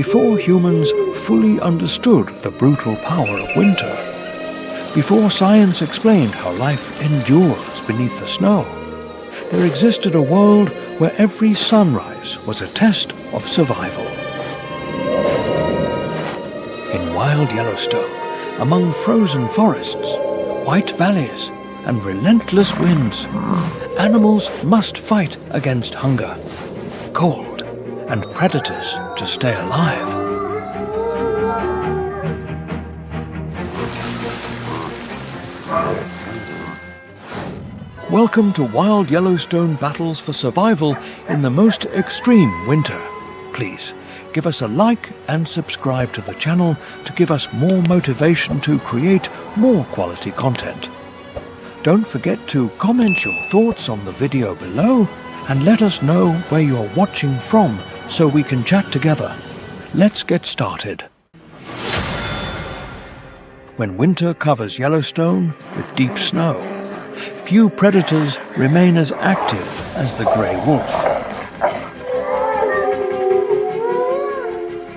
before humans fully understood the brutal power of winter, before science explained how life endures beneath the snow, there existed a world where every sunrise was a test of survival. In wild Yellowstone, among frozen forests, white valleys, and relentless winds, animals must fight against hunger, cold, and predators to stay alive. Welcome to Wild Yellowstone battles for survival in the most extreme winter. Please give us a like and subscribe to the channel to give us more motivation to create more quality content. Don't forget to comment your thoughts on the video below and let us know where you're watching from so we can chat together. Let's get started. When winter covers Yellowstone with deep snow, few predators remain as active as the grey wolf.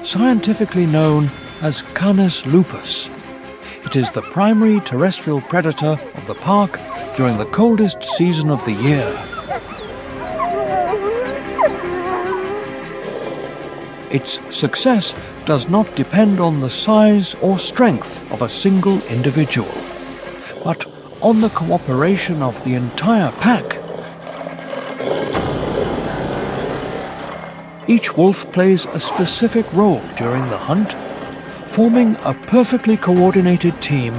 Scientifically known as Canis lupus, it is the primary terrestrial predator of the park during the coldest season of the year. Its success does not depend on the size or strength of a single individual, but on the cooperation of the entire pack. Each wolf plays a specific role during the hunt, forming a perfectly coordinated team.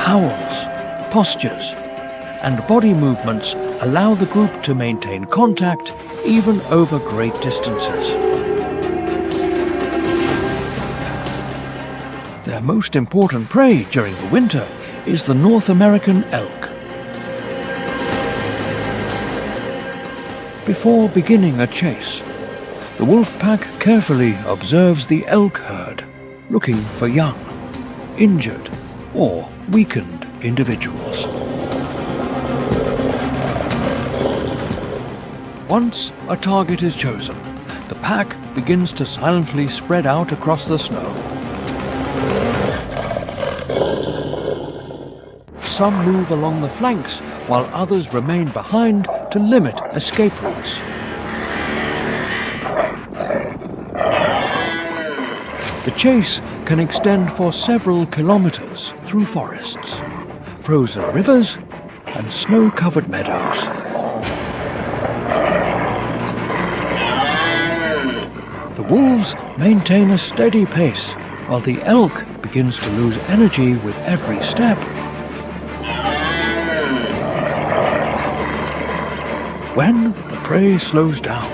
Howls, postures, and body movements allow the group to maintain contact even over great distances. Their most important prey during the winter is the North American elk. Before beginning a chase, the wolf pack carefully observes the elk herd, looking for young, injured, or weakened individuals. Once a target is chosen, the pack begins to silently spread out across the snow. Some move along the flanks, while others remain behind to limit escape routes. The chase can extend for several kilometers through forests, frozen rivers, and snow-covered meadows. The wolves maintain a steady pace, while the elk begins to lose energy with every step. When the prey slows down,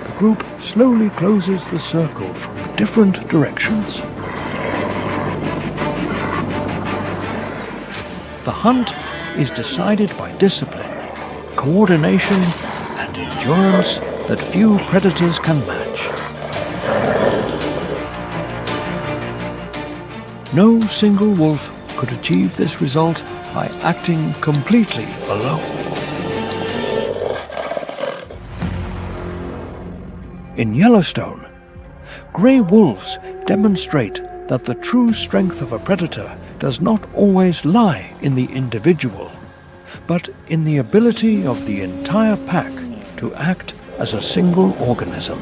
the group slowly closes the circle from different directions. The hunt is decided by discipline, coordination, and endurance that few predators can match. No single wolf could achieve this result by acting completely alone. In Yellowstone, grey wolves demonstrate that the true strength of a predator does not always lie in the individual, but in the ability of the entire pack to act as a single organism.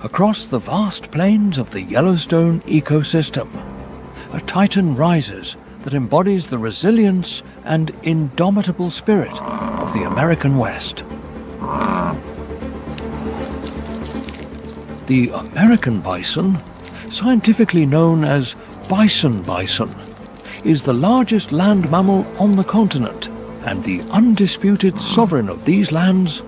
Across the vast plains of the Yellowstone ecosystem, a titan rises that embodies the resilience and indomitable spirit of the American West. The American bison, scientifically known as bison, is the largest land mammal on the continent and the undisputed sovereign of these lands.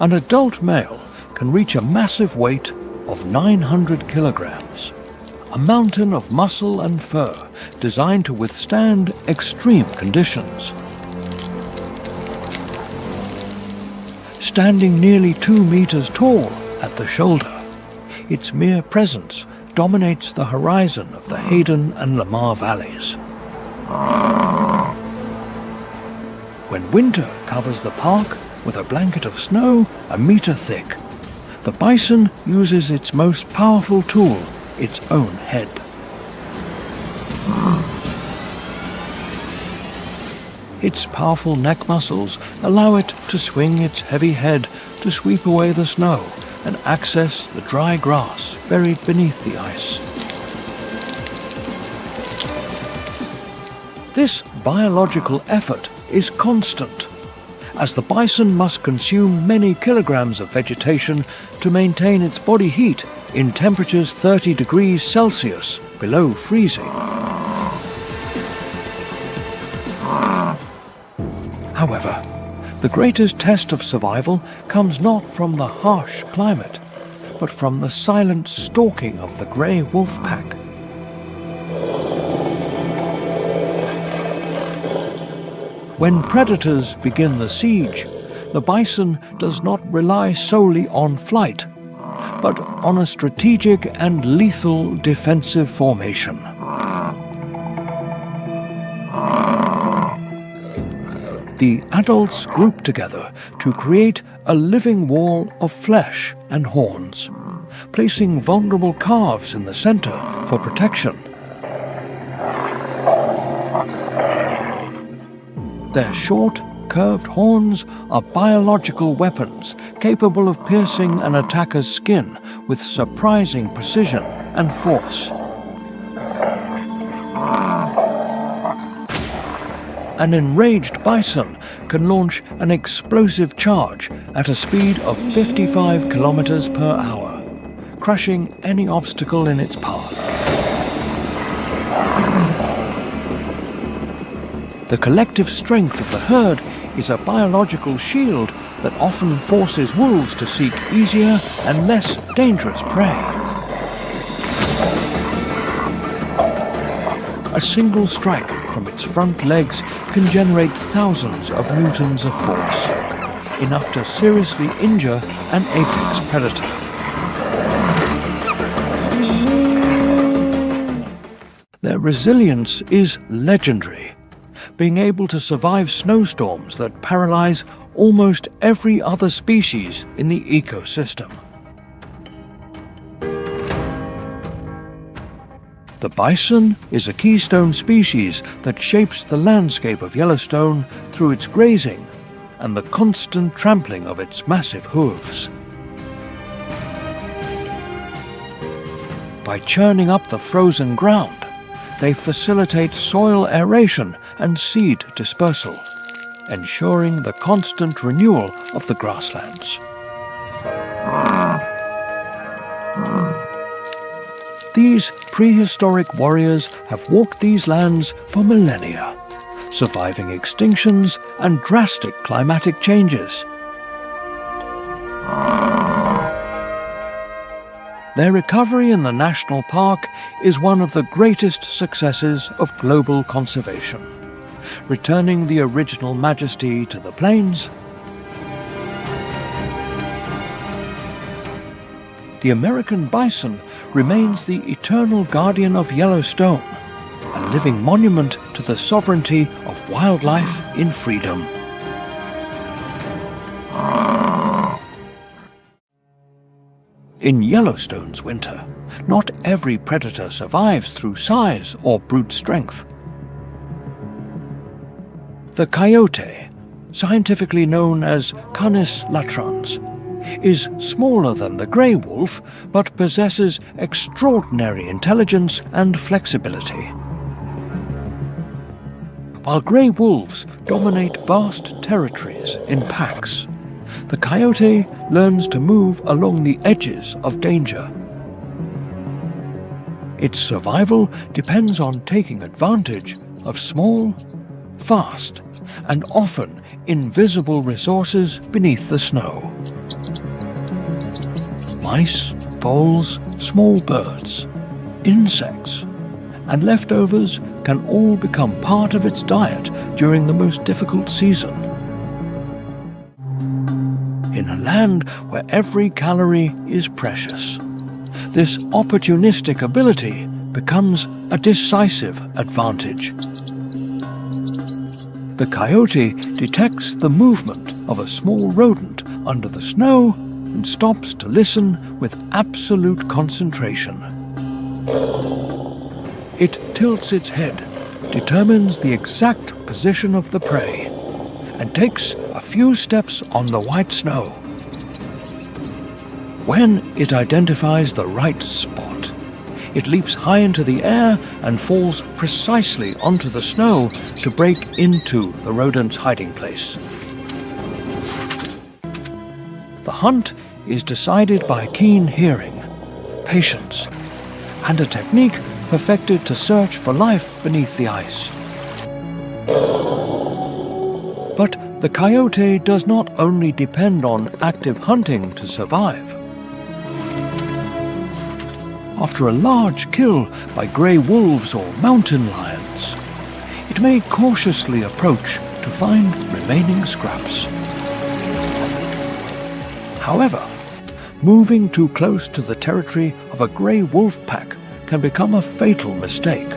An adult male can reach a massive weight of 900 kilograms, a mountain of muscle and fur designed to withstand extreme conditions. Standing nearly 2 meters tall at the shoulder, its mere presence dominates the horizon of the Hayden and Lamar valleys. When winter covers the park with a blanket of snow a meter thick, the bison uses its most powerful tool, its own head. Its powerful neck muscles allow it to swing its heavy head to sweep away the snow and access the dry grass buried beneath the ice. This biological effort is constant, as the bison must consume many kilograms of vegetation to maintain its body heat in temperatures 30 degrees Celsius below freezing. However, the greatest test of survival comes not from the harsh climate, but from the silent stalking of the grey wolf pack. When predators begin the siege, the bison does not rely solely on flight, but on a strategic and lethal defensive formation. The adults group together to create a living wall of flesh and horns, placing vulnerable calves in the center for protection. Their short, curved horns are biological weapons capable of piercing an attacker's skin with surprising precision and force. An enraged bison can launch an explosive charge at a speed of 55 kilometers per hour, crushing any obstacle in its path. The collective strength of the herd is a biological shield that often forces wolves to seek easier and less dangerous prey. A single strike from its front legs can generate thousands of newtons of force, enough to seriously injure an apex predator. Their resilience is legendary, being able to survive snowstorms that paralyze almost every other species in the ecosystem. The bison is a keystone species that shapes the landscape of Yellowstone through its grazing and the constant trampling of its massive hooves. By churning up the frozen ground, they facilitate soil aeration and seed dispersal, ensuring the constant renewal of the grasslands. These prehistoric warriors have walked these lands for millennia, surviving extinctions and drastic climatic changes. Their recovery in the national park is one of the greatest successes of global conservation, returning the original majesty to the plains. The American bison remains the eternal guardian of Yellowstone, a living monument to the sovereignty of wildlife in freedom. In Yellowstone's winter, not every predator survives through size or brute strength. The coyote, scientifically known as Canis latrans, is smaller than the grey wolf but possesses extraordinary intelligence and flexibility. While grey wolves dominate vast territories in packs, the coyote learns to move along the edges of danger. Its survival depends on taking advantage of small, fast, and often invisible resources beneath the snow. Mice, voles, small birds, insects, and leftovers can all become part of its diet during the most difficult season. In a land where every calorie is precious, This opportunistic ability becomes a decisive advantage. The coyote detects the movement of a small rodent under the snow and stops to listen with absolute concentration. It tilts its head, determines the exact position of the prey, and takes a few steps on the white snow. When it identifies the right spot, it leaps high into the air and falls precisely onto the snow to break into the rodent's hiding place. The hunt is decided by keen hearing, patience, and a technique perfected to search for life beneath the ice. But the coyote does not only depend on active hunting to survive. After a large kill by grey wolves or mountain lions, it may cautiously approach to find remaining scraps. However, moving too close to the territory of a grey wolf pack can become a fatal mistake.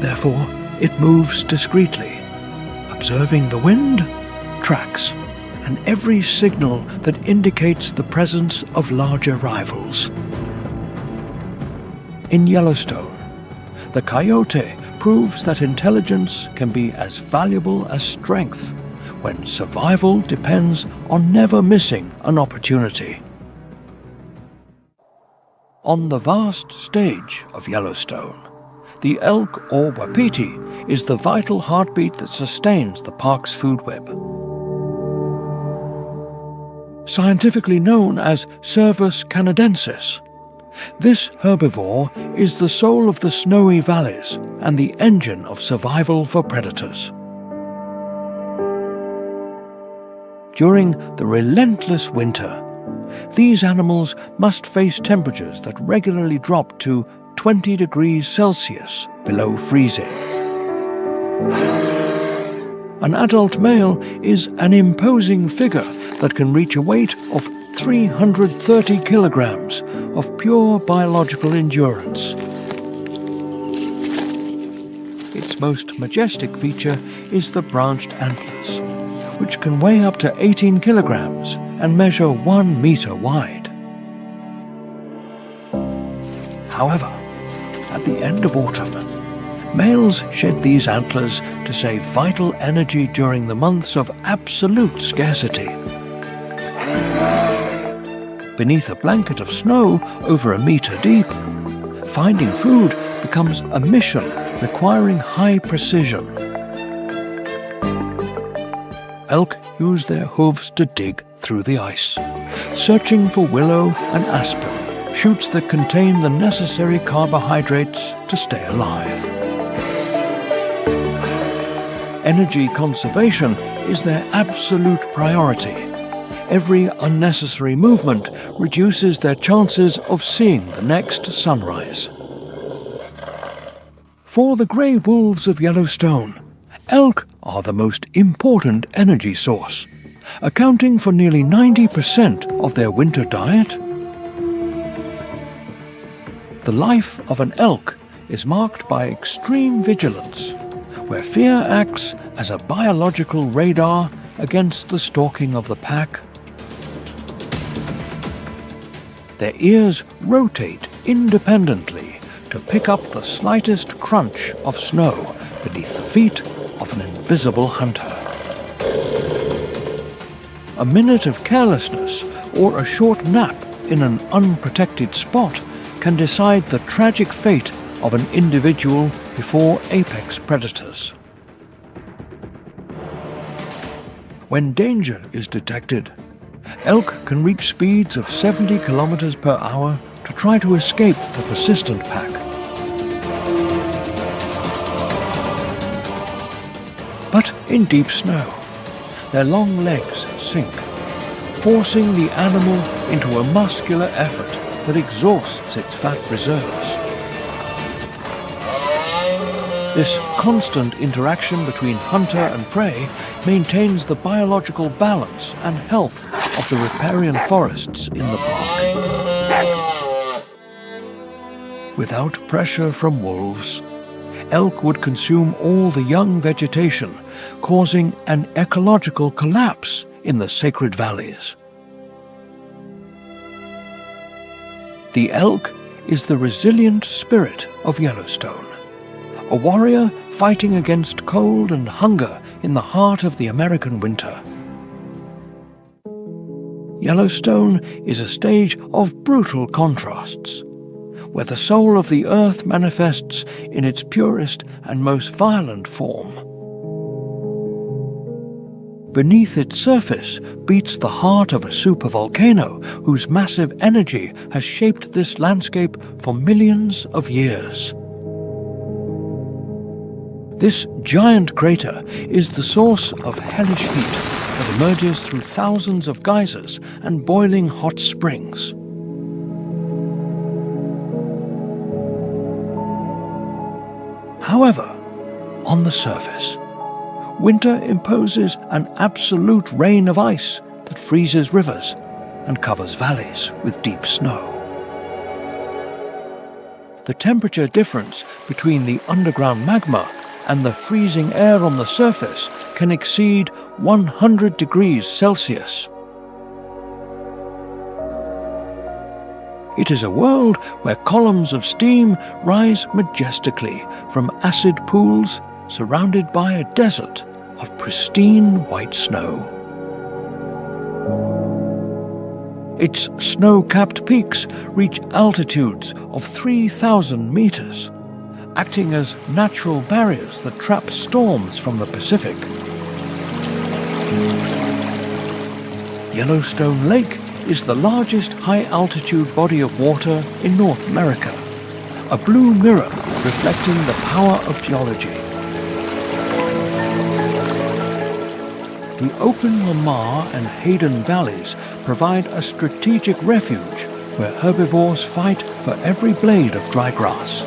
Therefore, it moves discreetly, observing the wind, tracks, and every signal that indicates the presence of larger rivals. In Yellowstone, the coyote proves that intelligence can be as valuable as strength when survival depends on never missing an opportunity. On the vast stage of Yellowstone, the elk or wapiti is the vital heartbeat that sustains the park's food web. Scientifically known as Cervus canadensis, this herbivore is the soul of the snowy valleys and the engine of survival for predators. During the relentless winter, these animals must face temperatures that regularly drop to 20 degrees Celsius below freezing. An adult male is an imposing figure that can reach a weight of 330 kilograms of pure biological endurance. Its most majestic feature is the branched antlers, which can weigh up to 18 kilograms and measure 1 meter wide. However, at the end of autumn, males shed these antlers to save vital energy during the months of absolute scarcity. Beneath a blanket of snow over a meter deep, finding food becomes a mission requiring high precision. Elk use their hooves to dig through the ice, searching for willow and aspen, shoots that contain the necessary carbohydrates to stay alive. Energy conservation is their absolute priority. Every unnecessary movement reduces their chances of seeing the next sunrise. For the grey wolves of Yellowstone, elk are the most important energy source, accounting for nearly 90% of their winter diet. The life of an elk is marked by extreme vigilance, where fear acts as a biological radar against the stalking of the pack. Their ears rotate independently to pick up the slightest crunch of snow beneath the feet of an invisible hunter. A minute of carelessness or a short nap in an unprotected spot can decide the tragic fate of an individual before apex predators. When danger is detected, elk can reach speeds of 70 kilometers per hour to try to escape the persistent pack. But in deep snow, their long legs sink, forcing the animal into a muscular effort that exhausts its fat reserves. This constant interaction between hunter and prey maintains the biological balance and health of the riparian forests in the park. Without pressure from wolves, elk would consume all the young vegetation, causing an ecological collapse in the sacred valleys. The elk is the resilient spirit of Yellowstone, a warrior fighting against cold and hunger in the heart of the American winter. Yellowstone is a stage of brutal contrasts, where the soul of the earth manifests in its purest and most violent form. Beneath its surface beats the heart of a supervolcano whose massive energy has shaped this landscape for millions of years. This giant crater is the source of hellish heat that emerges through thousands of geysers and boiling hot springs. However, on the surface, winter imposes an absolute rain of ice that freezes rivers and covers valleys with deep snow. The temperature difference between the underground magma and the freezing air on the surface can exceed 100 degrees Celsius. It is a world where columns of steam rise majestically from acid pools surrounded by a desert of pristine white snow. Its snow-capped peaks reach altitudes of 3,000 meters, acting as natural barriers that trap storms from the Pacific. Yellowstone Lake is the largest high-altitude body of water in North America, a blue mirror reflecting the power of geology. The open Lamar and Hayden valleys provide a strategic refuge where herbivores fight for every blade of dry grass.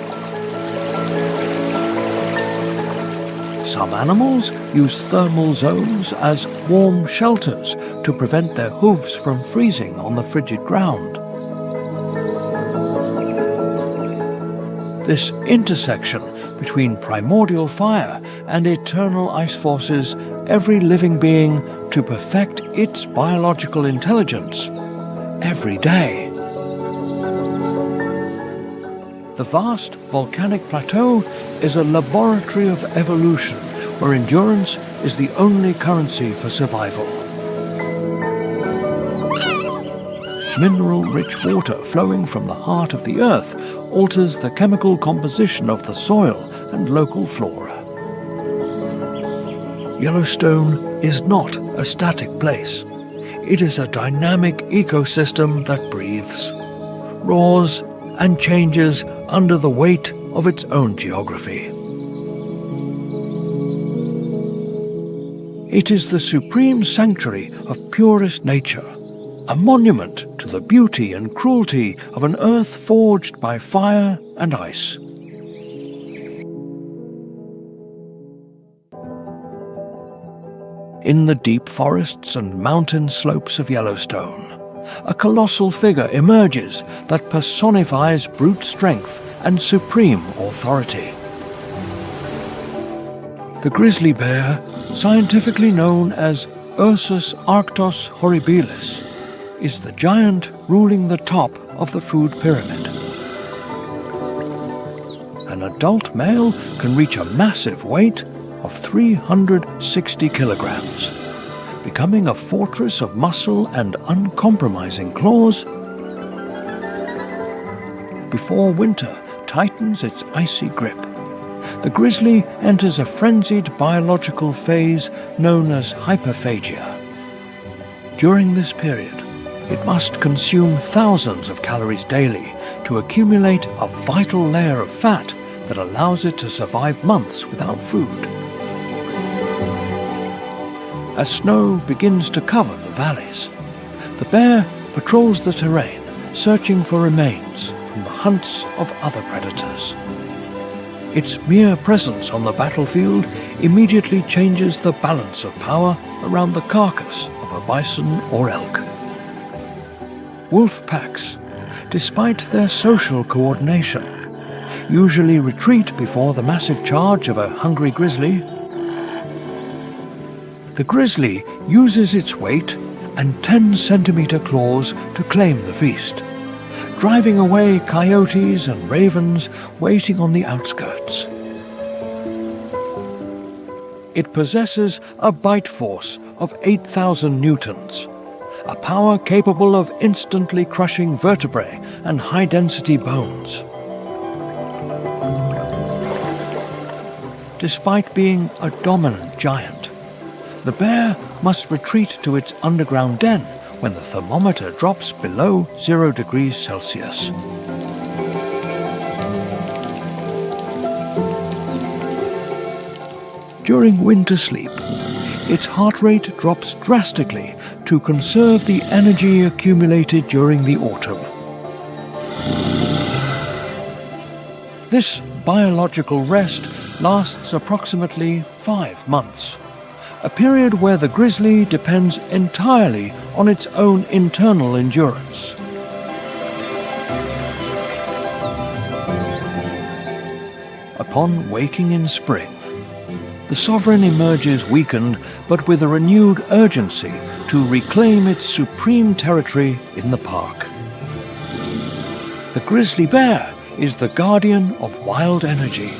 Some animals use thermal zones as warm shelters to prevent their hooves from freezing on the frigid ground. This intersection between primordial fire and eternal ice forces every living being to perfect its biological intelligence every day. The vast volcanic plateau is a laboratory of evolution where endurance is the only currency for survival. Mineral-rich water flowing from the heart of the earth alters the chemical composition of the soil and local flora. Yellowstone is not a static place. It is a dynamic ecosystem that breathes, roars, and changes under the weight of its own geography. It is the supreme sanctuary of purest nature, a monument to the beauty and cruelty of an earth forged by fire and ice. In the deep forests and mountain slopes of Yellowstone, a colossal figure emerges that personifies brute strength and supreme authority. The grizzly bear, scientifically known as Ursus arctos horribilis, is the giant ruling the top of the food pyramid. An adult male can reach a massive weight of 360 kilograms, becoming a fortress of muscle and uncompromising claws before winter tightens its icy grip. The grizzly enters a frenzied biological phase known as hyperphagia. During this period, it must consume thousands of calories daily to accumulate a vital layer of fat that allows it to survive months without food. As snow begins to cover the valleys, the bear patrols the terrain, searching for remains from the hunts of other predators. Its mere presence on the battlefield immediately changes the balance of power around the carcass of a bison or elk. wolf packs, despite their social coordination, usually retreat before the massive charge of a hungry grizzly. The grizzly uses its weight and 10-centimeter claws to claim the feast, driving away coyotes and ravens waiting on the outskirts. It possesses a bite force of 8,000 newtons, a power capable of instantly crushing vertebrae and high-density bones. Despite being a dominant giant, the bear must retreat to its underground den when the thermometer drops below 0 degrees Celsius. During winter sleep, its heart rate drops drastically to conserve the energy accumulated during the autumn. This biological rest lasts approximately 5 months, a period where the grizzly depends entirely on its own internal endurance. Upon waking in spring, the sovereign emerges weakened but with a renewed urgency to reclaim its supreme territory in the park. The grizzly bear is the guardian of wild energy,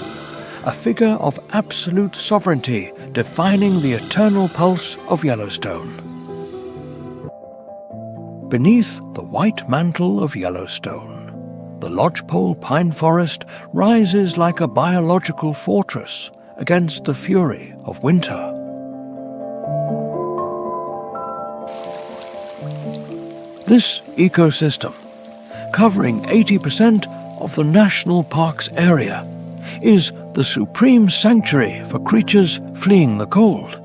a figure of absolute sovereignty defining the eternal pulse of Yellowstone. Beneath the white mantle of Yellowstone, the lodgepole pine forest rises like a biological fortress against the fury of winter. This ecosystem, covering 80% of the national park's area, is the supreme sanctuary for creatures fleeing the cold.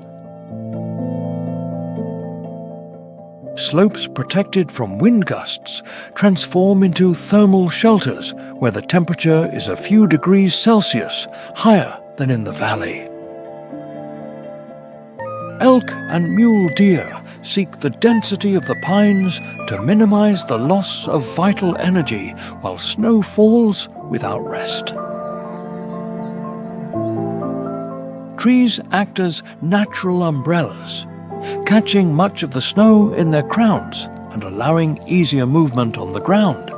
Slopes protected from wind gusts transform into thermal shelters where the temperature is a few degrees Celsius higher than in the valley. Elk and mule deer seek the density of the pines to minimize the loss of vital energy while snow falls without rest. Trees act as natural umbrellas, catching much of the snow in their crowns and allowing easier movement on the ground.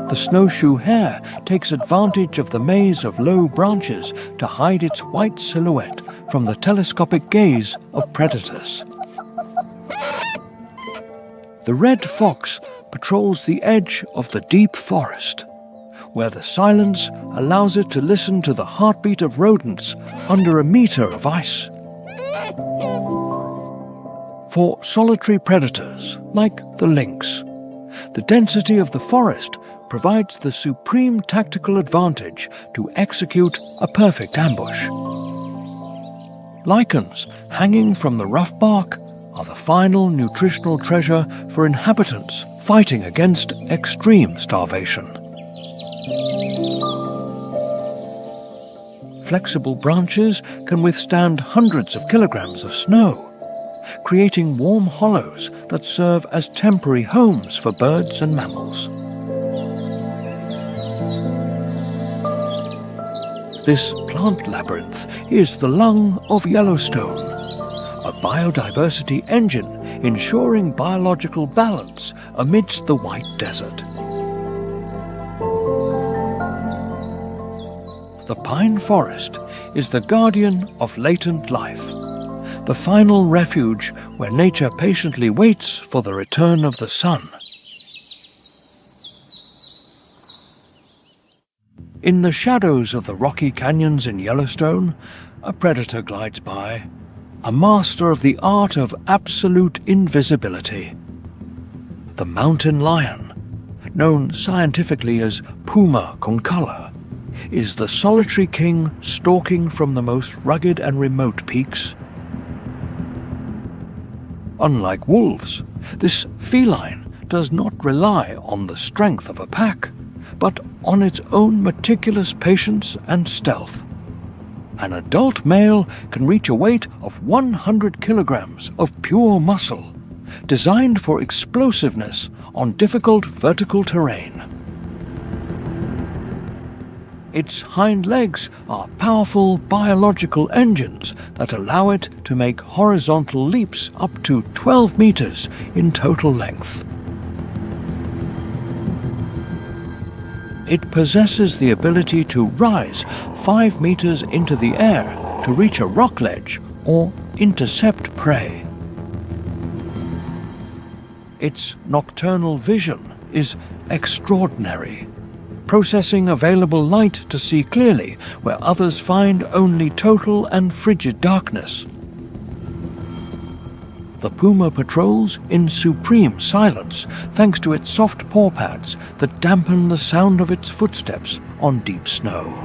The snowshoe hare takes advantage of the maze of low branches to hide its white silhouette from the telescopic gaze of predators. The red fox patrols the edge of the deep forest, where the silence allows it to listen to the heartbeat of rodents under a meter of ice. For solitary predators, like the lynx, the density of the forest provides the supreme tactical advantage to execute a perfect ambush. Lichens hanging from the rough bark are the final nutritional treasure for inhabitants fighting against extreme starvation. Flexible branches can withstand hundreds of kilograms of snow, creating warm hollows that serve as temporary homes for birds and mammals. This plant labyrinth is the lung of Yellowstone, a biodiversity engine ensuring biological balance amidst the white desert. The pine forest is the guardian of latent life, the final refuge where nature patiently waits for the return of the sun. In the shadows of the rocky canyons in Yellowstone, a predator glides by, a master of the art of absolute invisibility. The mountain lion, known scientifically as Puma concolor, is the solitary king stalking from the most rugged and remote peaks. Unlike wolves, this feline does not rely on the strength of a pack, but on its own meticulous patience and stealth. An adult male can reach a weight of 100 kilograms of pure muscle, designed for explosiveness on difficult vertical terrain. Its hind legs are powerful biological engines that allow it to make horizontal leaps up to 12 meters in total length. It possesses the ability to rise 5 meters into the air to reach a rock ledge or intercept prey. Its nocturnal vision is extraordinary, processing available light to see clearly where others find only total and frigid darkness. The puma patrols in supreme silence thanks to its soft paw pads that dampen the sound of its footsteps on deep snow.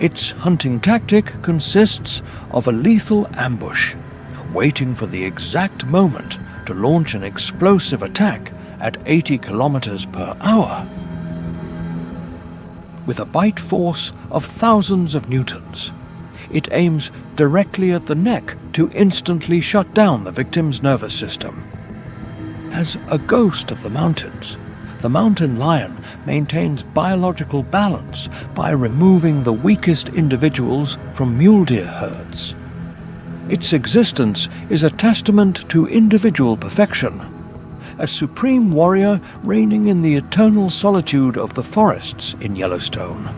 Its hunting tactic consists of a lethal ambush, waiting for the exact moment to launch an explosive attack at 80 kilometers per hour. With a bite force of thousands of newtons, it aims directly at the neck to instantly shut down the victim's nervous system. As a ghost of the mountains, the mountain lion maintains biological balance by removing the weakest individuals from mule deer herds. Its existence is a testament to individual perfection, a supreme warrior reigning in the eternal solitude of the forests in Yellowstone.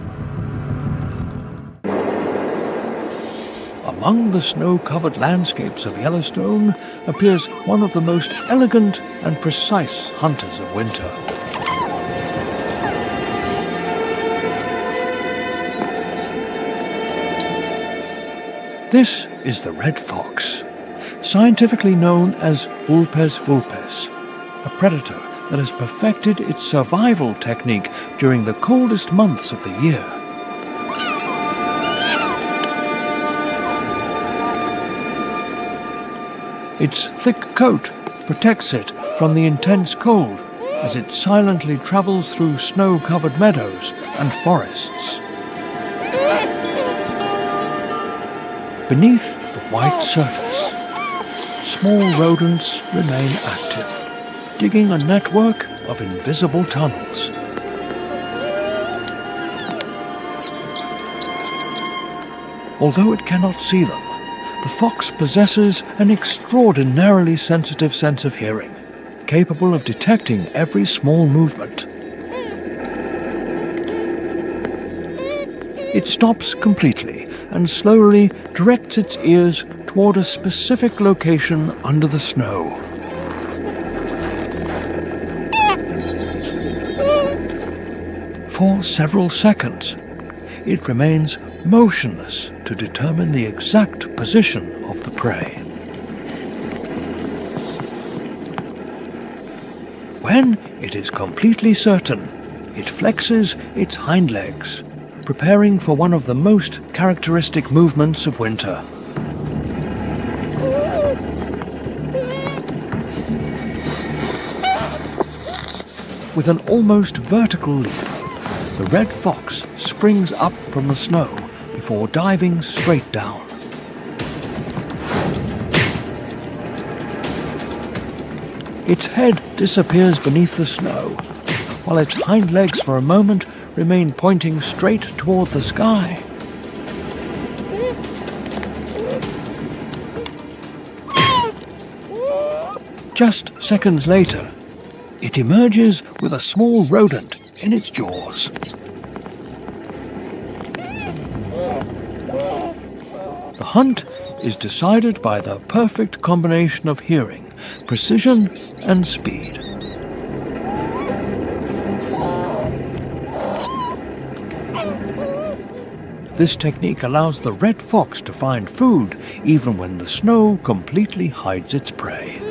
Among the snow-covered landscapes of Yellowstone appears one of the most elegant and precise hunters of winter. This is the red fox, scientifically known as Vulpes vulpes, a predator that has perfected its survival technique during the coldest months of the year. Its thick coat protects it from the intense cold as it silently travels through snow-covered meadows and forests. Beneath the white surface, small rodents remain active, digging a network of invisible tunnels. Although it cannot see them, the fox possesses an extraordinarily sensitive sense of hearing, capable of detecting every small movement. It stops completely and slowly directs its ears toward a specific location under the snow. For several seconds, it remains motionless to determine the exact position of the prey. When it is completely certain, it flexes its hind legs, preparing for one of the most characteristic movements of winter. With an almost vertical leap, the red fox springs up from the snow before diving straight down. Its head disappears beneath the snow, while its hind legs for a moment remain pointing straight toward the sky. Just seconds later, it emerges with a small rodent in its jaws. The hunt is decided by the perfect combination of hearing, precision, and speed. This technique allows the red fox to find food even when the snow completely hides its prey.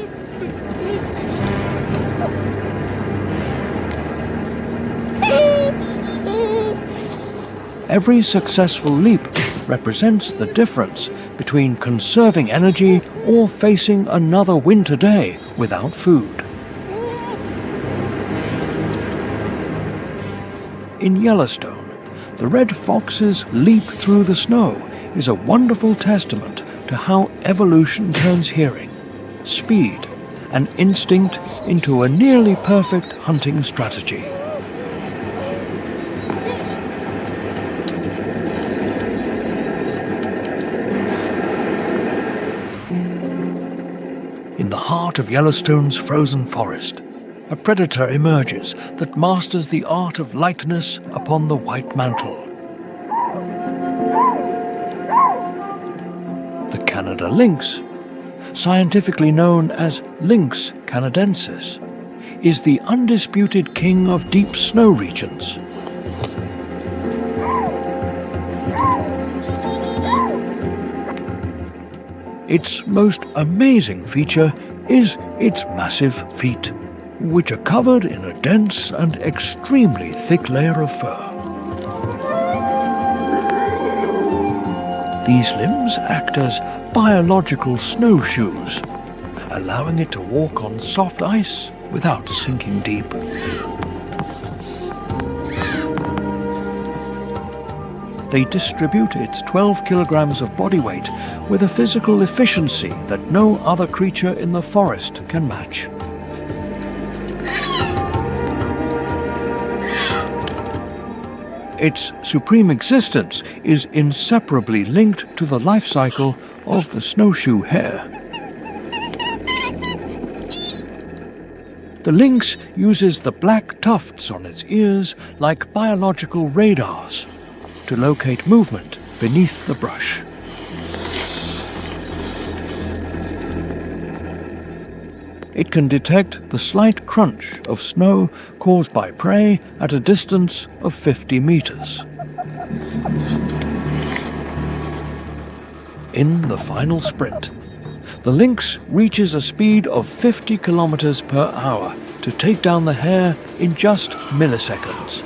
Every successful leap represents the difference between conserving energy or facing another winter day without food. In Yellowstone, the red fox's leap through the snow is a wonderful testament to how evolution turns hearing, speed, and instinct into a nearly perfect hunting strategy. In the heart of Yellowstone's frozen forest, a predator emerges that masters the art of lightness upon the white mantle. The Canada lynx, scientifically known as Lynx canadensis, is the undisputed king of deep snow regions. Its most amazing feature is its massive feet, which are covered in a dense and extremely thick layer of fur. These limbs act as biological snowshoes, allowing it to walk on soft ice without sinking deep. They distribute its 12 kilograms of body weight with a physical efficiency that no other creature in the forest can match. Its supreme existence is inseparably linked to the life cycle of the snowshoe hare. The lynx uses the black tufts on its ears like biological radars to locate movement beneath the brush. It can detect the slight crunch of snow caused by prey at a distance of 50 meters. In the final sprint, the lynx reaches a speed of 50 kilometers per hour to take down the hare in just milliseconds.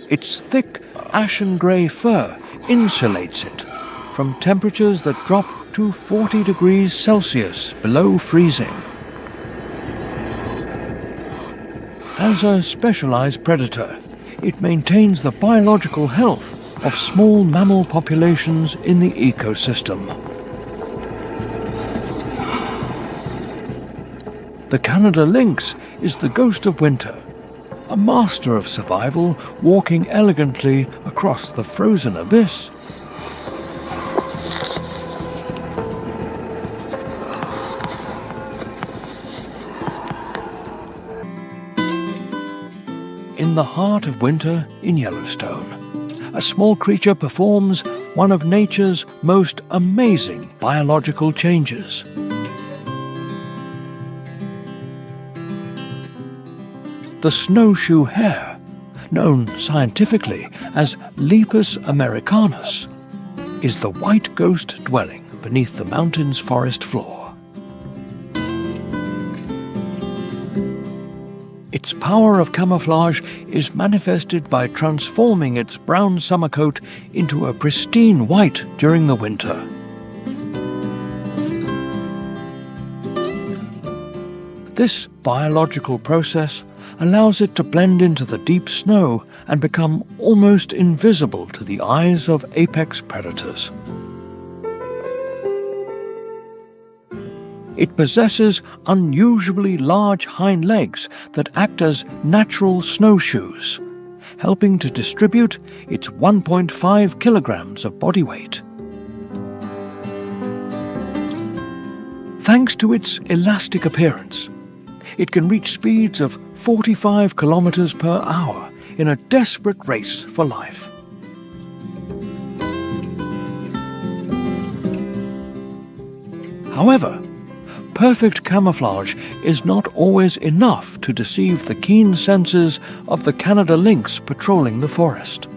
Its thick, ashen-grey fur insulates it from temperatures that drop to 40 degrees Celsius below freezing. As a specialized predator, it maintains the biological health of small mammal populations in the ecosystem. The Canada lynx is the ghost of winter, a master of survival walking elegantly across the frozen abyss. In the heart of winter in Yellowstone, a small creature performs one of nature's most amazing biological changes. The snowshoe hare, known scientifically as Lepus americanus, is the white ghost dwelling beneath the mountain's forest floor. Its power of camouflage is manifested by transforming its brown summer coat into a pristine white during the winter. This biological process allows it to blend into the deep snow and become almost invisible to the eyes of apex predators. It possesses unusually large hind legs that act as natural snowshoes, helping to distribute its 1.5 kilograms of body weight. Thanks to its elastic appearance, it can reach speeds of 45 kilometers per hour in a desperate race for life. However, perfect camouflage is not always enough to deceive the keen senses of the Canada lynx patrolling the forest.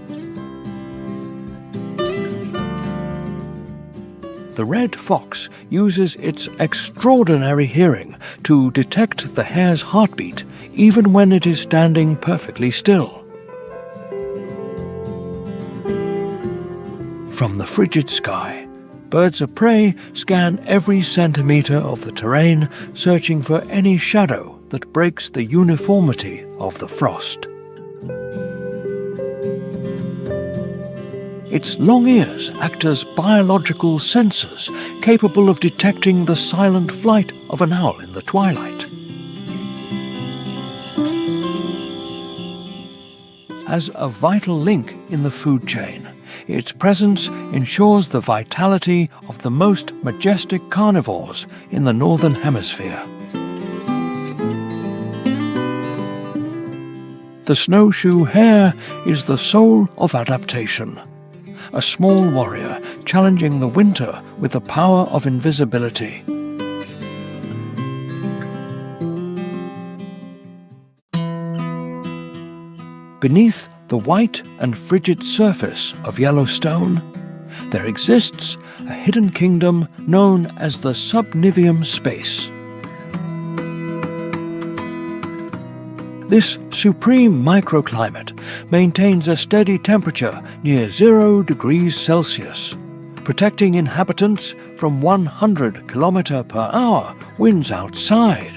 The red fox uses its extraordinary hearing to detect the hare's heartbeat even when it is standing perfectly still. From the frigid sky, birds of prey scan every centimeter of the terrain, searching for any shadow that breaks the uniformity of the frost. Its long ears act as biological sensors capable of detecting the silent flight of an owl in the twilight. As a vital link in the food chain, its presence ensures the vitality of the most majestic carnivores in the Northern Hemisphere. The snowshoe hare is the soul of adaptation, a small warrior challenging the winter with the power of invisibility. Beneath the white and frigid surface of Yellowstone, there exists a hidden kingdom known as the subniveum space. This supreme microclimate maintains a steady temperature near 0 degrees Celsius, protecting inhabitants from 100 km/h winds outside.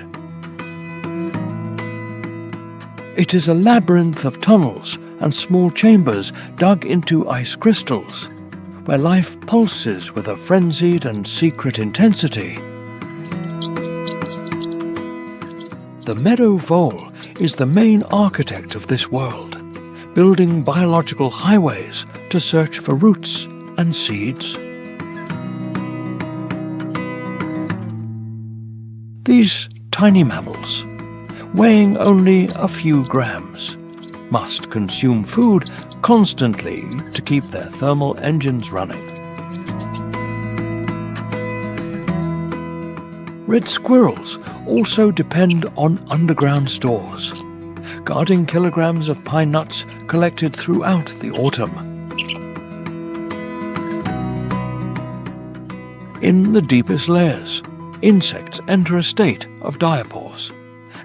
It is a labyrinth of tunnels and small chambers dug into ice crystals, where life pulses with a frenzied and secret intensity. The meadow vole is the main architect of this world, building biological highways to search for roots and seeds. These tiny mammals, weighing only a few grams, must consume food constantly to keep their thermal engines running. Red squirrels also depend on underground stores, guarding kilograms of pine nuts collected throughout the autumn. In the deepest layers, insects enter a state of diapause,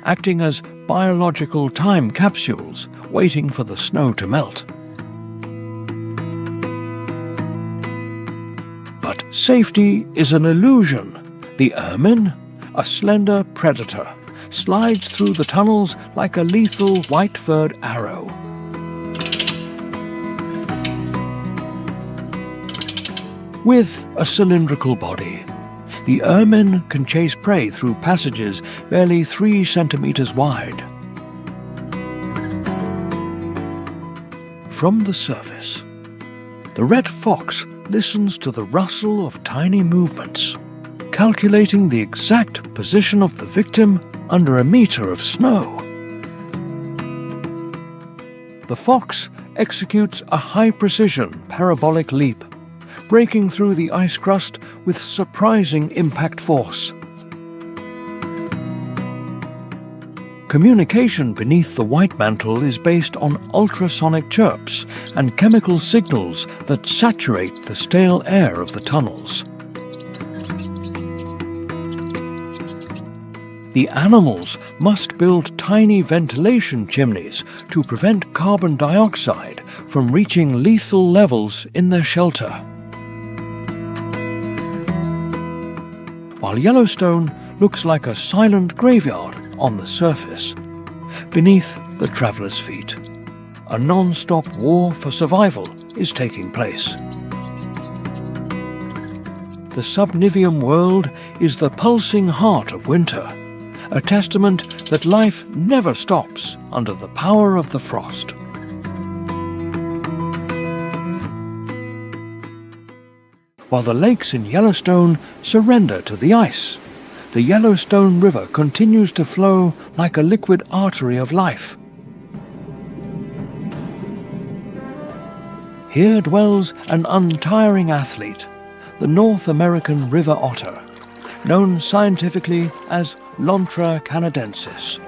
acting as biological time capsules waiting for the snow to melt. But safety is an illusion. The ermine, a slender predator, slides through the tunnels like a lethal white-furred arrow. With a cylindrical body, the ermine can chase prey through passages barely 3 centimeters wide. From the surface, the red fox listens to the rustle of tiny movements, calculating the exact position of the victim under a meter of snow. The fox executes a high-precision parabolic leap, breaking through the ice crust with surprising impact force. Communication beneath the white mantle is based on ultrasonic chirps and chemical signals that saturate the stale air of the tunnels. The animals must build tiny ventilation chimneys to prevent carbon dioxide from reaching lethal levels in their shelter. While Yellowstone looks like a silent graveyard on the surface, beneath the traveler's feet, a non-stop war for survival is taking place. The subniveum world is the pulsing heart of winter, a testament that life never stops under the power of the frost. While the lakes in Yellowstone surrender to the ice, the Yellowstone River continues to flow like a liquid artery of life. Here dwells an untiring athlete, the North American river otter, known scientifically as Lontra canadensis.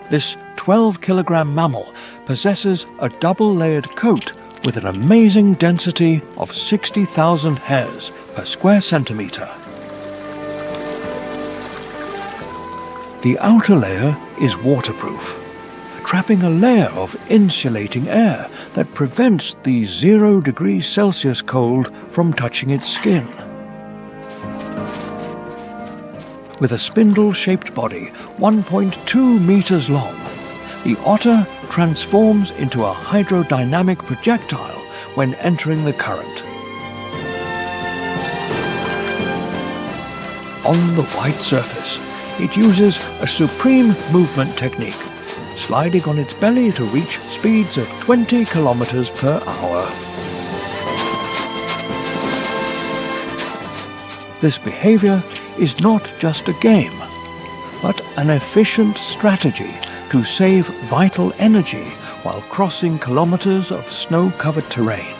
This 12-kilogram mammal possesses a double-layered coat with an amazing density of 60,000 hairs per square centimeter. The outer layer is waterproof, trapping a layer of insulating air that prevents the 0 degrees Celsius cold from touching its skin. With a spindle-shaped body 1.2 meters long, The otter transforms into a hydrodynamic projectile when entering the current. On the white surface, it uses a supreme movement technique, sliding on its belly to reach speeds of 20 kilometers per hour. This behavior is not just a game, but an efficient strategy to save vital energy while crossing kilometers of snow-covered terrain.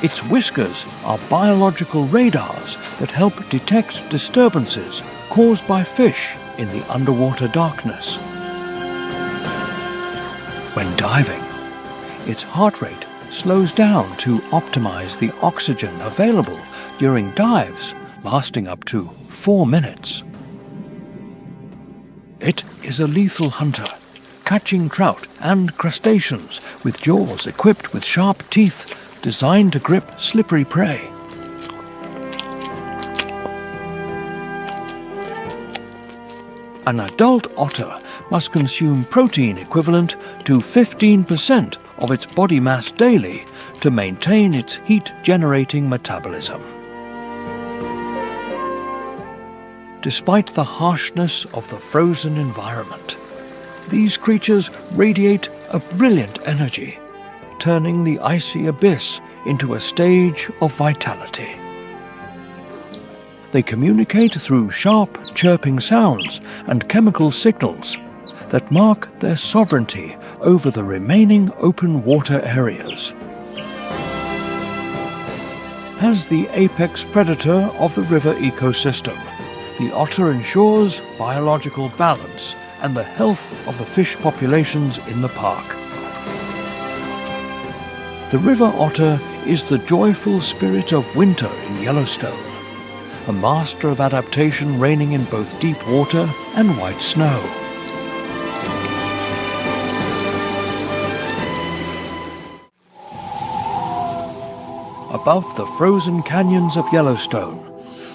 Its whiskers are biological radars that help detect disturbances caused by fish in the underwater darkness. When diving, its heart rate slows down to optimize the oxygen available during dives lasting up to 4 minutes. It is a lethal hunter, catching trout and crustaceans with jaws equipped with sharp teeth designed to grip slippery prey. An adult otter must consume protein equivalent to 15% of its body mass daily to maintain its heat-generating metabolism. Despite the harshness of the frozen environment, these creatures radiate a brilliant energy, turning the icy abyss into a stage of vitality. They communicate through sharp, chirping sounds and chemical signals that mark their sovereignty over the remaining open water areas. As the apex predator of the river ecosystem, the otter ensures biological balance and the health of the fish populations in the park. The river otter is the joyful spirit of winter in Yellowstone, a master of adaptation reigning in both deep water and white snow. Above the frozen canyons of Yellowstone,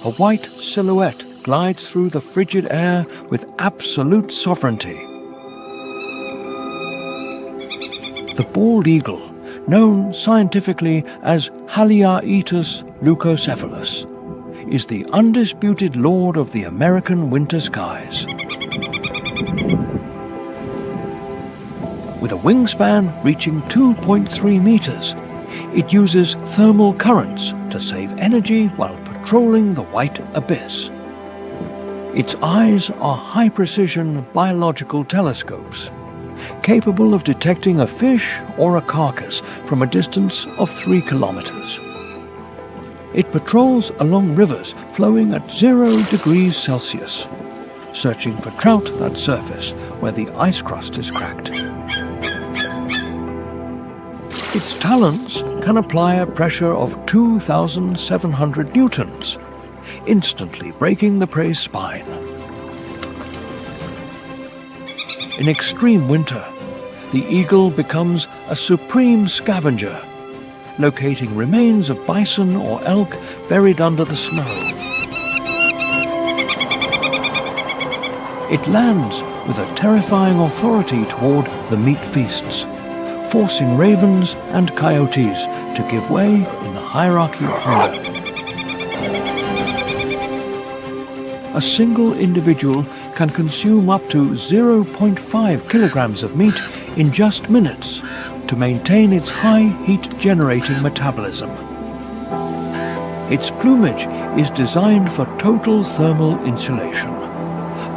a white silhouette glides through the frigid air with absolute sovereignty. The bald eagle, known scientifically as Haliaeetus leucocephalus, is the undisputed lord of the American winter skies. With a wingspan reaching 2.3 meters, it uses thermal currents to save energy while patrolling the white abyss. Its eyes are high-precision biological telescopes, capable of detecting a fish or a carcass from a distance of 3 kilometers. It patrols along rivers flowing at 0 degrees Celsius, searching for trout that surface where the ice crust is cracked. Its talons can apply a pressure of 2,700 newtons, instantly breaking the prey's spine. In extreme winter, the eagle becomes a supreme scavenger, locating remains of bison or elk buried under the snow. It lands with a terrifying authority toward the meat feasts, forcing ravens and coyotes to give way in the hierarchy of hunger. A single individual can consume up to 0.5 kilograms of meat in just minutes to maintain its high heat-generating metabolism. Its plumage is designed for total thermal insulation,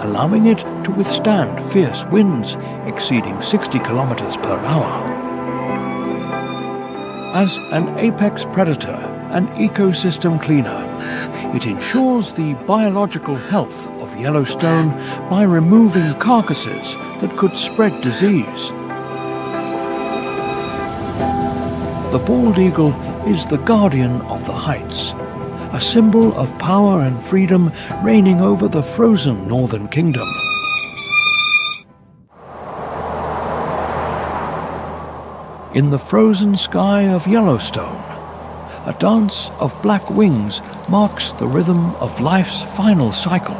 allowing it to withstand fierce winds exceeding 60 kilometers per hour. As an apex predator and ecosystem cleaner, it ensures the biological health of Yellowstone by removing carcasses that could spread disease. The bald eagle is the guardian of the heights, a symbol of power and freedom reigning over the frozen northern kingdom. In the frozen sky of Yellowstone, a dance of black wings marks the rhythm of life's final cycle.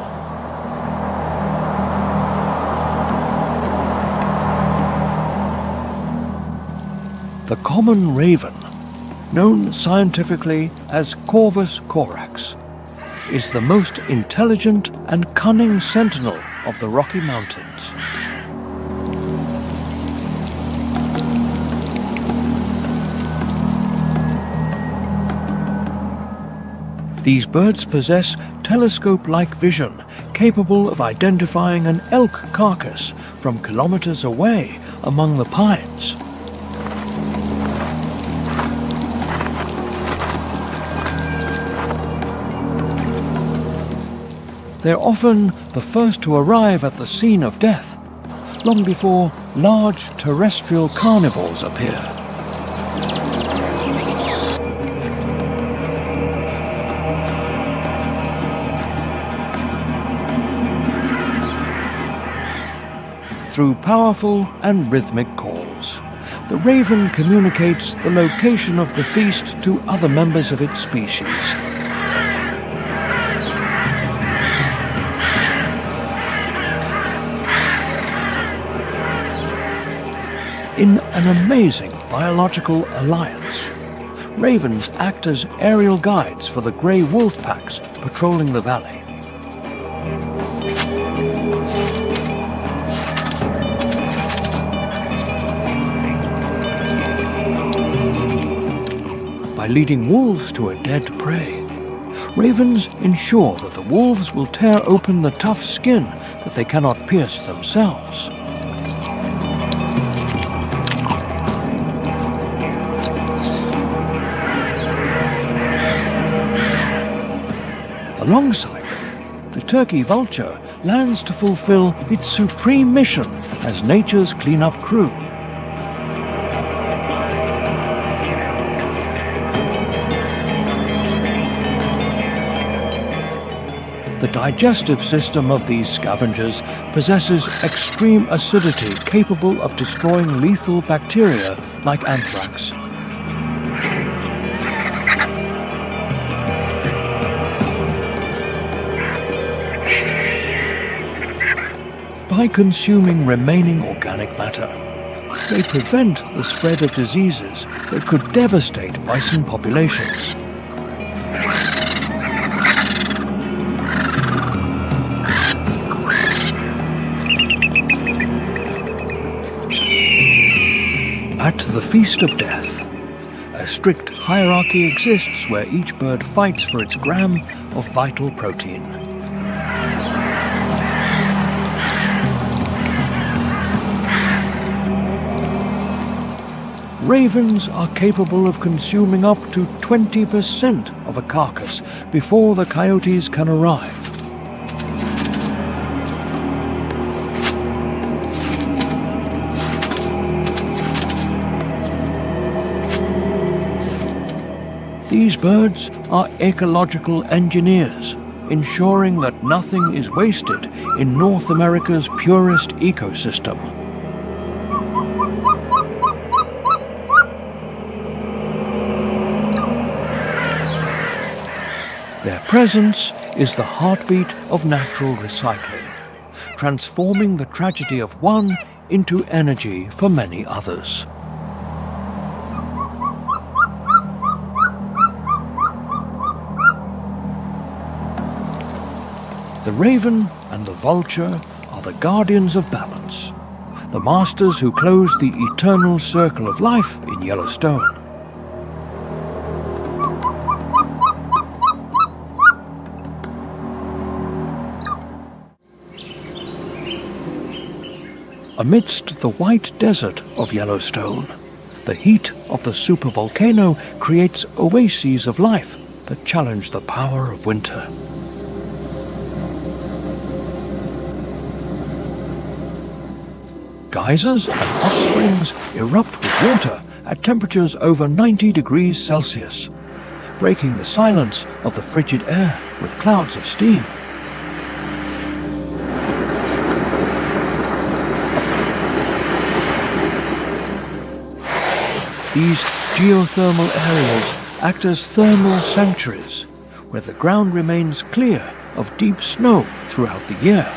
The common raven, known scientifically as Corvus corax, is the most intelligent and cunning sentinel of the Rocky Mountains. These birds possess telescope-like vision, capable of identifying an elk carcass from kilometers away among the pines. They're often the first to arrive at the scene of death, long before large terrestrial carnivores appear. Through powerful and rhythmic calls, the raven communicates the location of the feast to other members of its species. In an amazing biological alliance, ravens act as aerial guides for the grey wolf packs patrolling the valley. By leading wolves to a dead prey, ravens ensure that the wolves will tear open the tough skin that they cannot pierce themselves. Alongside them, the turkey vulture lands to fulfill its supreme mission as nature's cleanup crew. The digestive system of these scavengers possesses extreme acidity capable of destroying lethal bacteria like anthrax. By consuming remaining organic matter, they prevent the spread of diseases that could devastate bison populations. At the Feast of Death, a strict hierarchy exists where each bird fights for its gram of vital protein. Ravens are capable of consuming up to 20% of a carcass before the coyotes can arrive. These birds are ecological engineers, ensuring that nothing is wasted in North America's purest ecosystem. Their presence is the heartbeat of natural recycling, transforming the tragedy of one into energy for many others. The raven and the vulture are the guardians of balance, the masters who close the eternal circle of life in Yellowstone. Amidst the white desert of Yellowstone, the heat of the supervolcano creates oases of life that challenge the power of winter. Geysers and hot springs erupt with water at temperatures over 90 degrees Celsius, breaking the silence of the frigid air with clouds of steam. These geothermal areas act as thermal sanctuaries, where the ground remains clear of deep snow throughout the year.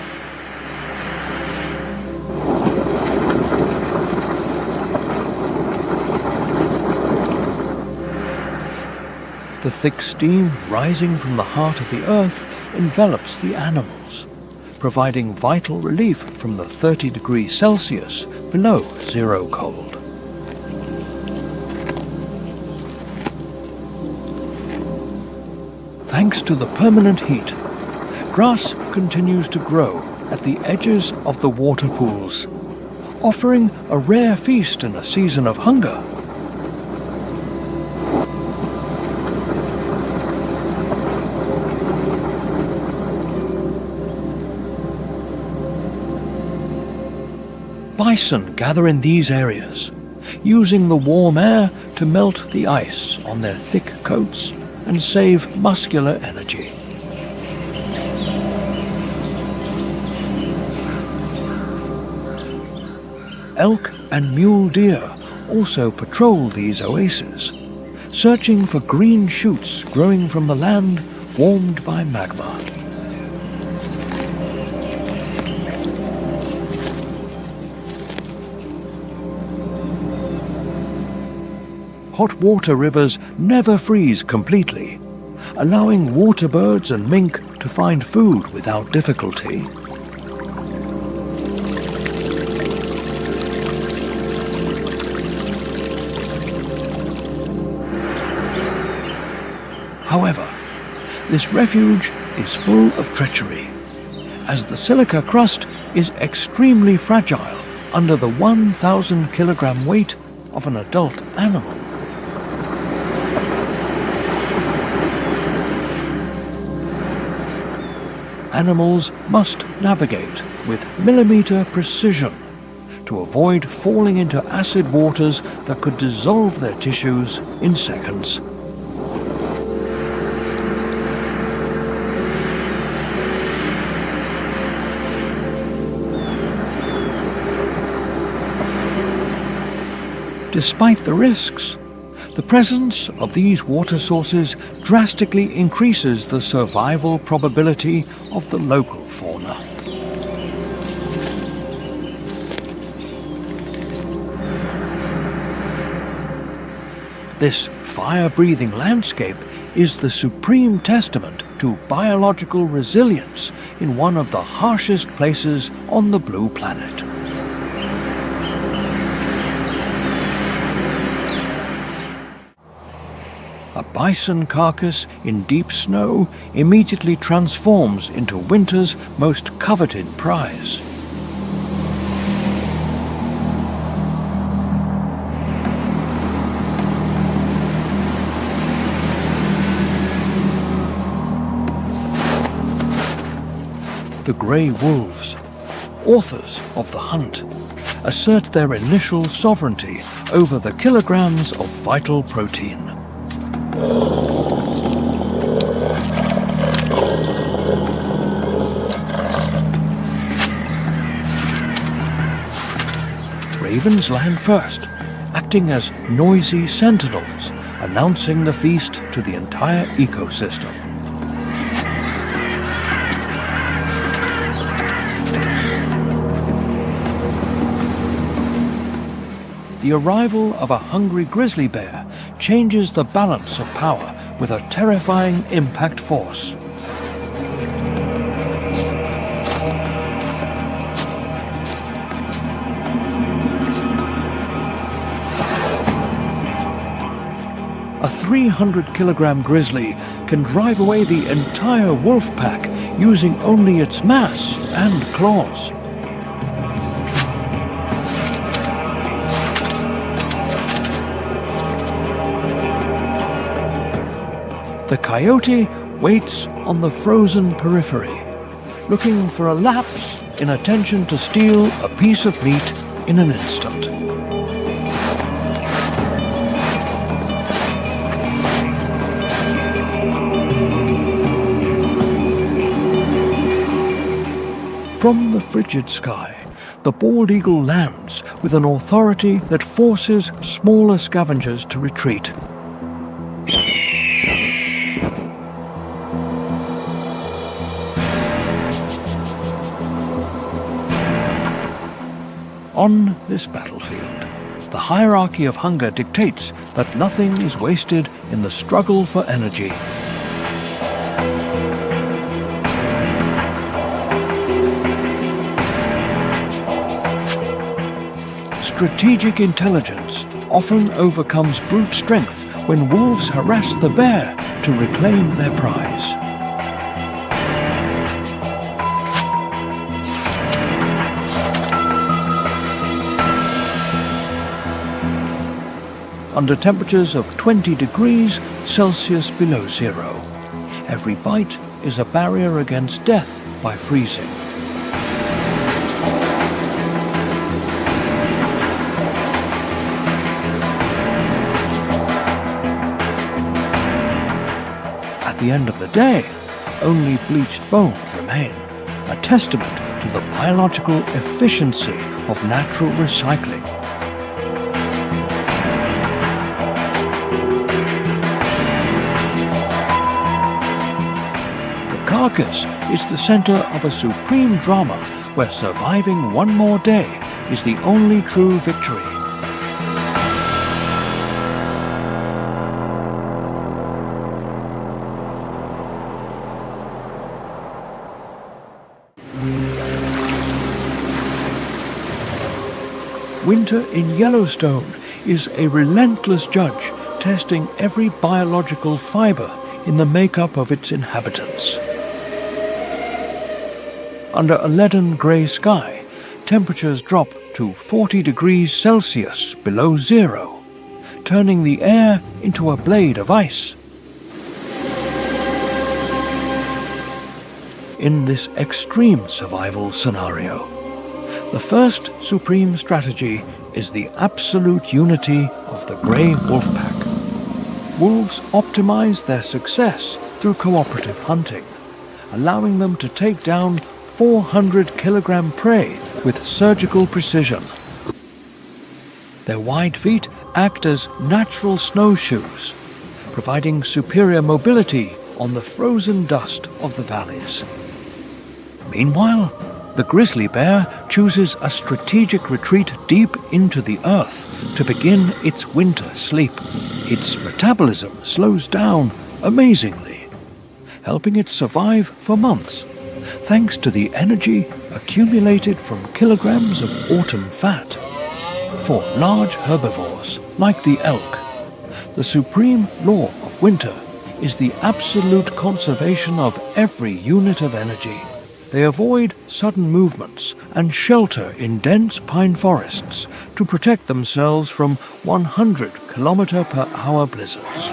The thick steam rising from the heart of the earth envelops the animals, providing vital relief from the 30 degrees Celsius below zero cold. Thanks to the permanent heat, grass continues to grow at the edges of the water pools, offering a rare feast in a season of hunger. Bison gather in these areas, using the warm air to melt the ice on their thick coats and save muscular energy. Elk and mule deer also patrol these oases, searching for green shoots growing from the land warmed by magma. Hot water rivers never freeze completely, allowing water birds and mink to find food without difficulty. However, this refuge is full of treachery, as the silica crust is extremely fragile under the 1,000 kilogram weight of an adult animal. Animals must navigate with millimeter precision to avoid falling into acid waters that could dissolve their tissues in seconds. Despite the risks, the presence of these water sources drastically increases the survival probability of the local fauna. This fire-breathing landscape is the supreme testament to biological resilience in one of the harshest places on the blue planet. A bison carcass in deep snow immediately transforms into winter's most coveted prize. The grey wolves, authors of the hunt, assert their initial sovereignty over the kilograms of vital protein. Ravens land first, acting as noisy sentinels, announcing the feast to the entire ecosystem. The arrival of a hungry grizzly bear changes the balance of power with a terrifying impact force. A 300-kilogram grizzly can drive away the entire wolf pack using only its mass and claws. The coyote waits on the frozen periphery, looking for a lapse in attention to steal a piece of meat in an instant. From the frigid sky, the bald eagle lands with an authority that forces smaller scavengers to retreat. On this battlefield, the hierarchy of hunger dictates that nothing is wasted in the struggle for energy. Strategic intelligence often overcomes brute strength when wolves harass the bear to reclaim their prize. Under temperatures of 20 degrees Celsius below zero, every bite is a barrier against death by freezing. At the end of the day, only bleached bones remain, a testament to the biological efficiency of natural recycling. The carcass is the center of a supreme drama where surviving one more day is the only true victory. Winter in Yellowstone is a relentless judge, testing every biological fiber in the makeup of its inhabitants. Under a leaden grey sky, temperatures drop to 40 degrees Celsius below zero, turning the air into a blade of ice. In this extreme survival scenario, the first supreme strategy is the absolute unity of the grey wolf pack. Wolves optimize their success through cooperative hunting, allowing them to take down 400-kilogram prey with surgical precision. Their wide feet act as natural snowshoes, providing superior mobility on the frozen dust of the valleys. Meanwhile, the grizzly bear chooses a strategic retreat deep into the earth to begin its winter sleep. Its metabolism slows down amazingly, helping it survive for months, thanks to the energy accumulated from kilograms of autumn fat. For large herbivores, like the elk, the supreme law of winter is the absolute conservation of every unit of energy. They avoid sudden movements and shelter in dense pine forests to protect themselves from 100-kilometer-per-hour blizzards.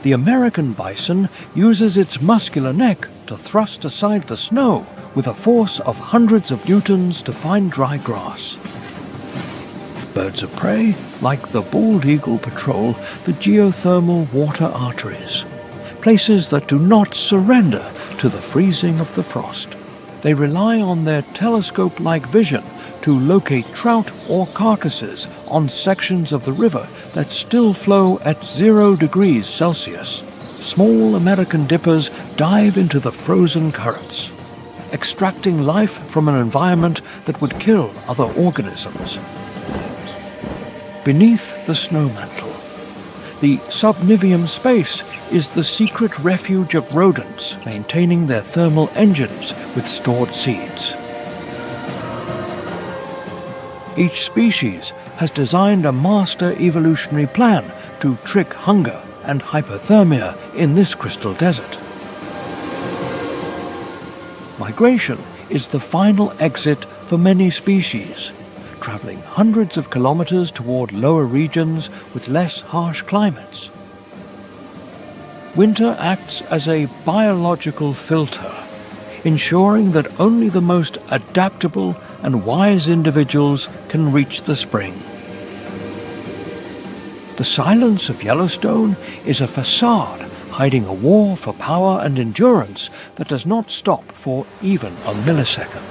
The American bison uses its muscular neck to thrust aside the snow with a force of hundreds of newtons to find dry grass. Birds of prey, like the bald eagle, patrol the geothermal water arteries, places that do not surrender to the freezing of the frost. They rely on their telescope-like vision to locate trout or carcasses on sections of the river that still flow at 0 degrees Celsius. Small American dippers dive into the frozen currents, extracting life from an environment that would kill other organisms. Beneath the snow mantle, the subniveum space is the secret refuge of rodents maintaining their thermal engines with stored seeds. Each species has designed a master evolutionary plan to trick hunger and hypothermia in this crystal desert. Migration is the final exit for many species, traveling hundreds of kilometers toward lower regions with less harsh climates. Winter acts as a biological filter, ensuring that only the most adaptable and wise individuals can reach the spring. The silence of Yellowstone is a facade hiding a war for power and endurance that does not stop for even a millisecond.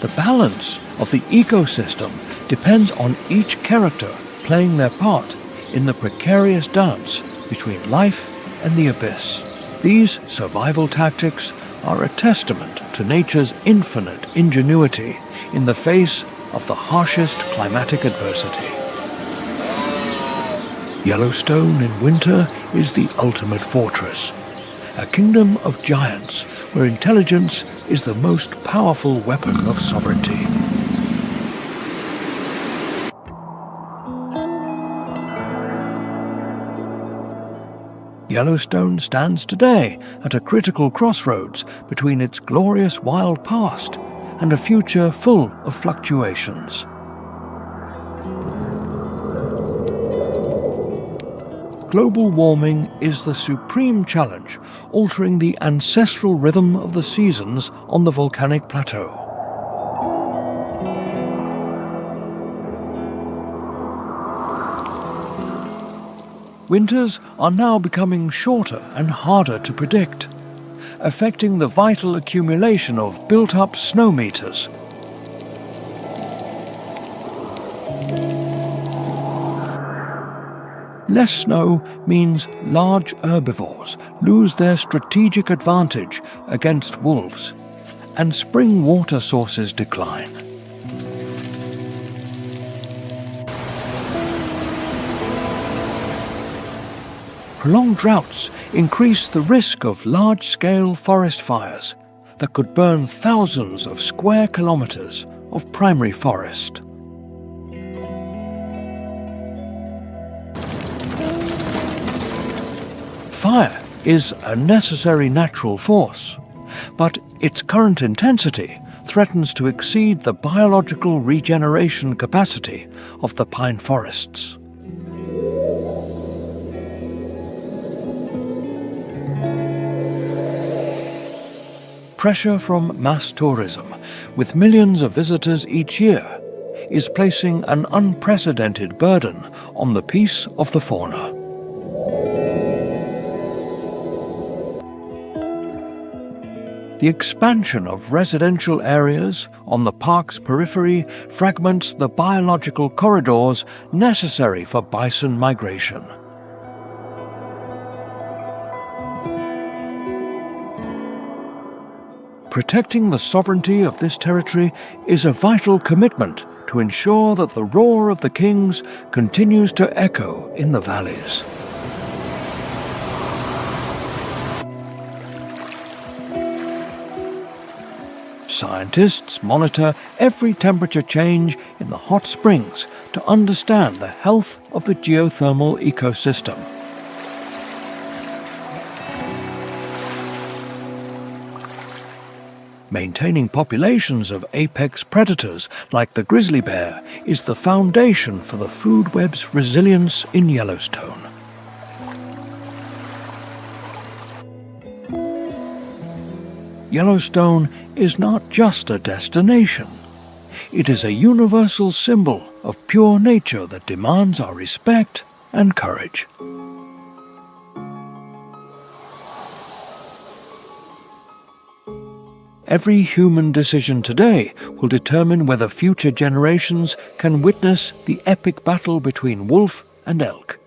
The balance of the ecosystem depends on each character playing their part in the precarious dance between life and the abyss. These survival tactics are a testament to nature's infinite ingenuity in the face of the harshest climatic adversity. Yellowstone in winter is the ultimate fortress, a kingdom of giants where intelligence is the most powerful weapon of sovereignty. Yellowstone stands today at a critical crossroads between its glorious wild past and a future full of fluctuations. Global warming is the supreme challenge, altering the ancestral rhythm of the seasons on the volcanic plateau. Winters are now becoming shorter and harder to predict, affecting the vital accumulation of built-up snow meters. Less snow means large herbivores lose their strategic advantage against wolves, and spring water sources decline. Prolonged droughts increase the risk of large-scale forest fires that could burn thousands of square kilometers of primary forest. Fire is a necessary natural force, but its current intensity threatens to exceed the biological regeneration capacity of the pine forests. Pressure from mass tourism, with millions of visitors each year, is placing an unprecedented burden on the peace of the fauna. The expansion of residential areas on the park's periphery fragments the biological corridors necessary for bison migration. Protecting the sovereignty of this territory is a vital commitment to ensure that the roar of the kings continues to echo in the valleys. Scientists monitor every temperature change in the hot springs to understand the health of the geothermal ecosystem. Maintaining populations of apex predators like the grizzly bear is the foundation for the food web's resilience in Yellowstone. Yellowstone is not just a destination. It is a universal symbol of pure nature that demands our respect and courage. Every human decision today will determine whether future generations can witness the epic battle between wolf and elk.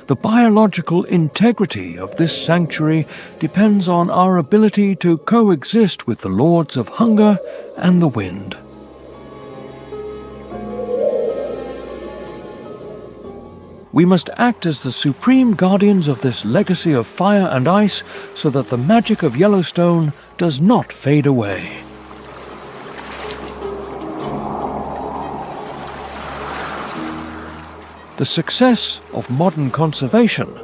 The biological integrity of this sanctuary depends on our ability to coexist with the lords of hunger and the wind. We must act as the supreme guardians of this legacy of fire and ice so that the magic of Yellowstone does not fade away. The success of modern conservation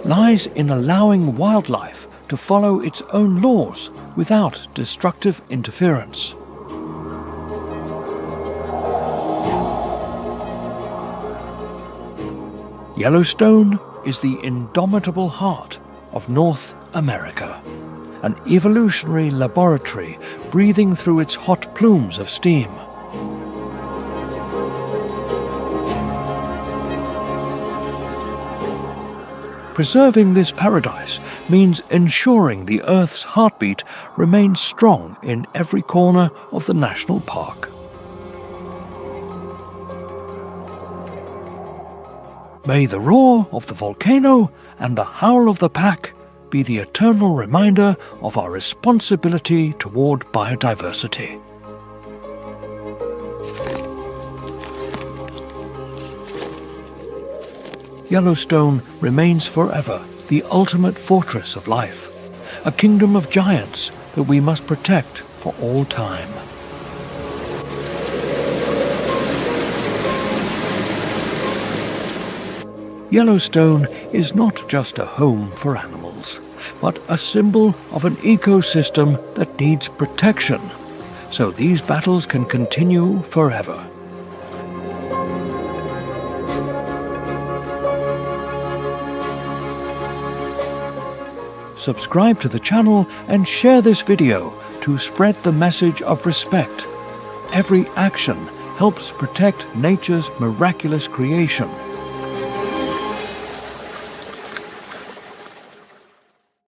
lies in allowing wildlife to follow its own laws without destructive interference. Yellowstone is the indomitable heart of North America, an evolutionary laboratory breathing through its hot plumes of steam. Preserving this paradise means ensuring the Earth's heartbeat remains strong in every corner of the national park. May the roar of the volcano and the howl of the pack be the eternal reminder of our responsibility toward biodiversity. Yellowstone remains forever the ultimate fortress of life, a kingdom of giants that we must protect for all time. Yellowstone is not just a home for animals, but a symbol of an ecosystem that needs protection, so these battles can continue forever. Subscribe to the channel and share this video to spread the message of respect. Every action helps protect nature's miraculous creation.